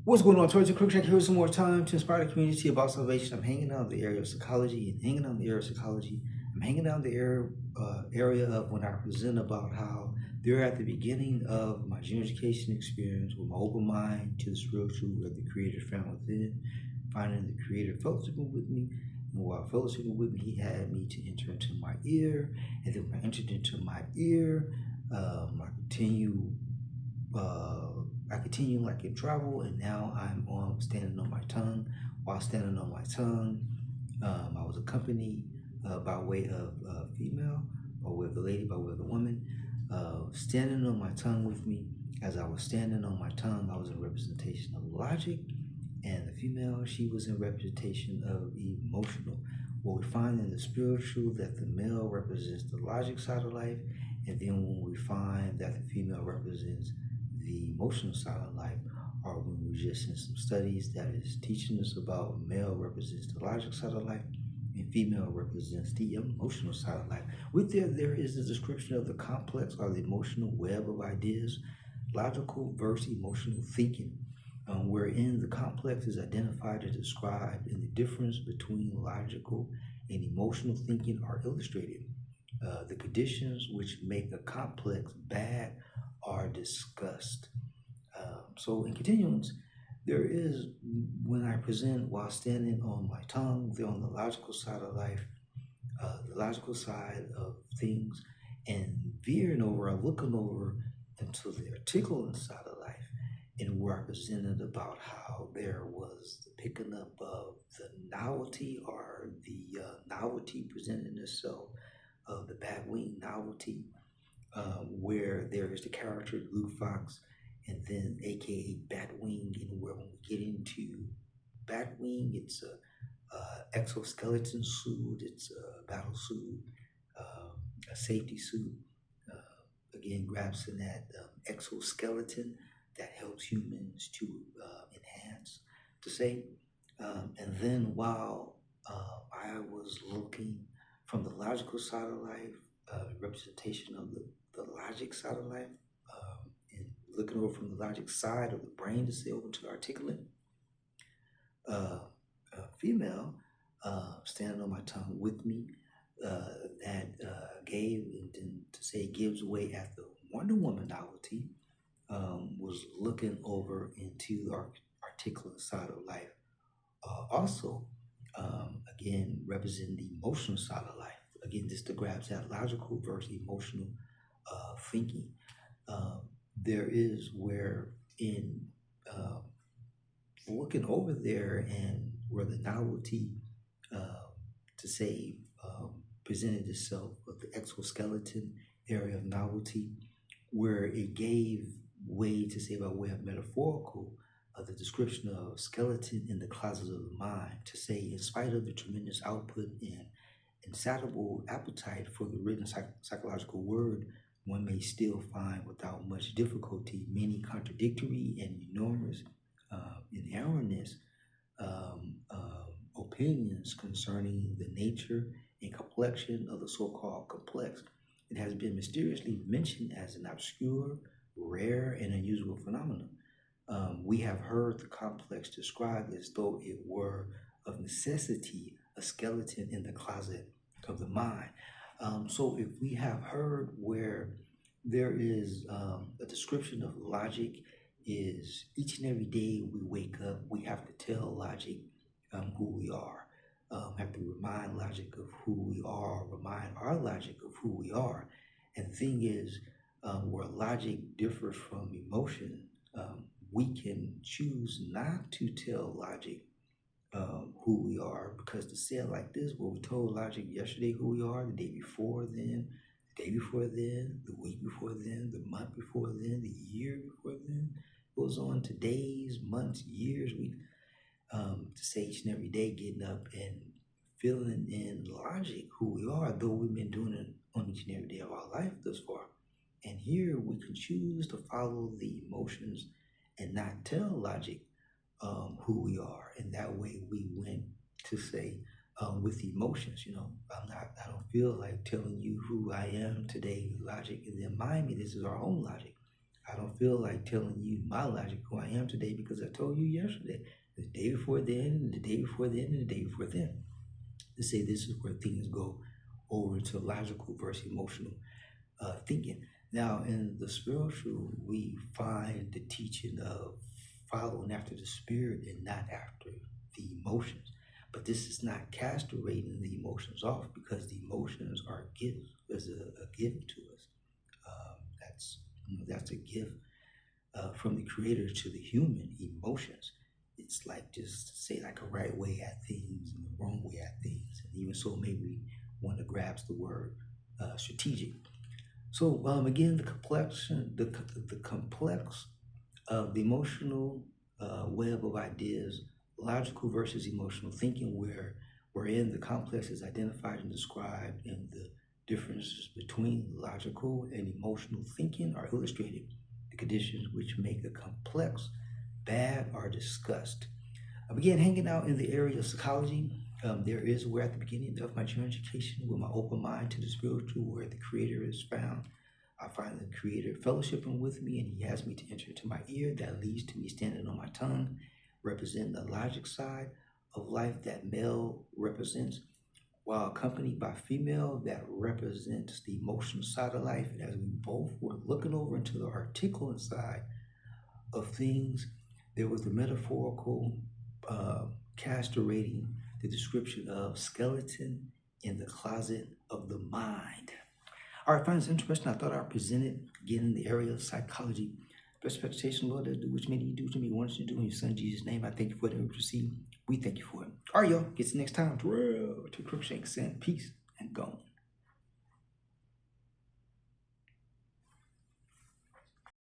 What's going on, Toys and Cruikshank? Here with some more time to inspire the community about salvation. I'm hanging out in the area of psychology and hanging out in the area of psychology. I'm hanging out in the area of when I present about how they're at the beginning of my junior education experience with my open mind to the spiritual where the Creator found within, finding the Creator fellowshipping with me. And while fellowshipping with me, He had me to enter into my ear. And then when I entered into my ear, I continue uh, I continue like in travel, and now I'm on standing on my tongue. While standing on my tongue, I was accompanied by way of female, by way of the lady, by way of the woman, standing on my tongue with me. As I was standing on my tongue, I was in representation of logic, and the female, she was in representation of emotional. What we find in the spiritual that the male represents the logic side of life, and then when we find that the female represents the emotional side of life, or when we're just in some studies that is teaching us about male represents the logic side of life and female represents the emotional side of life. With there is a description of the complex or the emotional web of ideas, logical versus emotional thinking, wherein the complex is identified and described, and the difference between logical and emotional thinking are illustrated. The conditions which make a complex bad are discussed. So, in continuance, there is when I present while standing on my tongue, they're on the logical side of life, the logical side of things, and veering over or looking over into the articulate side of life, and where I presented about how there was the picking up of the novelty or the novelty presenting itself of the Batwing novelty, where there is the character Luke Fox, and then AKA Batwing, and where when we get into Batwing, it's a exoskeleton suit, it's a battle suit, a safety suit. Again, grabs in that exoskeleton that helps humans to enhance, to say. And then while I was looking from the logical side of life, representation of the logic side of life, and looking over from the logic side of the brain to say over to the articulate, uh, female standing on my tongue with me, that gave, and then to say gives way at the Wonder Woman novelty, was looking over into the articulate side of life. Also, again, representing the emotional side of life. Again, this to grabs that logical versus emotional thinking. Um, there is where in uh, looking over there and where the novelty uh, to say presented itself of the exoskeleton area of novelty, where it gave way to say by way of metaphorical the description of skeleton in the closet of the mind, to say in spite of the tremendous output and insatiable appetite for the written psychological word, one may still find without much difficulty many contradictory and enormous in erroneous opinions concerning the nature and complexion of the so-called complex. It has been mysteriously mentioned as an obscure, rare, and unusual phenomenon. We have heard the complex described as though it were of necessity a skeleton in the closet of the mind. So if we have heard where there is a description of logic is each and every day we wake up, we have to tell logic who we are. Have to remind logic of who we are, remind our logic of who we are. And the thing is, where logic differs from emotion, we can choose not to tell logic who we are, because to say it like this, well, we told logic yesterday who we are, the day before then, the day before then, the week before then, the month before then, the year before then, goes on to days, months, years, weeks, to say each and every day getting up and feeling in logic who we are, though we've been doing it on each and every day of our life thus far. And here we can choose to follow the emotions and not tell logic who we are. And that way we went to say, with emotions, I don't feel like telling you who I am today, logic, and then mind me, this is our own logic. I don't feel like telling you my logic who I am today because I told you yesterday, the day before then, and the day before then, and the day before then. To say this is where things go over to logical versus emotional thinking. Now, in the spiritual, we find the teaching of following after the spirit and not after the emotions. But this is not castrating the emotions off because the emotions are gifts, as a gift to us. That's a gift from the creator to the human emotions. It's like just say like a right way at things and the wrong way at things. And even so, maybe one that grabs the word strategic. So again, the complex of the emotional web of ideas, logical versus emotional thinking, wherein the complex is identified and described, and the differences between logical and emotional thinking are illustrated. The conditions which make a complex bad are discussed. I began hanging out in the area of psychology. There is where at the beginning of my true education, with my open mind to the spiritual, where the Creator is found. I find the Creator fellowshipping with me, and He has me to enter into my ear. That leads to me standing on my tongue, representing the logic side of life that male represents, while accompanied by female that represents the emotional side of life. And as we both were looking over into the articulate side of things, there was the metaphorical castrating the description of skeleton in the closet of the mind. All right, find this interesting. I thought I presented again in the area of psychology. Best expectation, Lord, do which made you do to me, wanted you to do in your son Jesus' name. I thank you for it and we receive. We thank you for it. All right, y'all. Get you next time. To Crookshank, send peace and gone.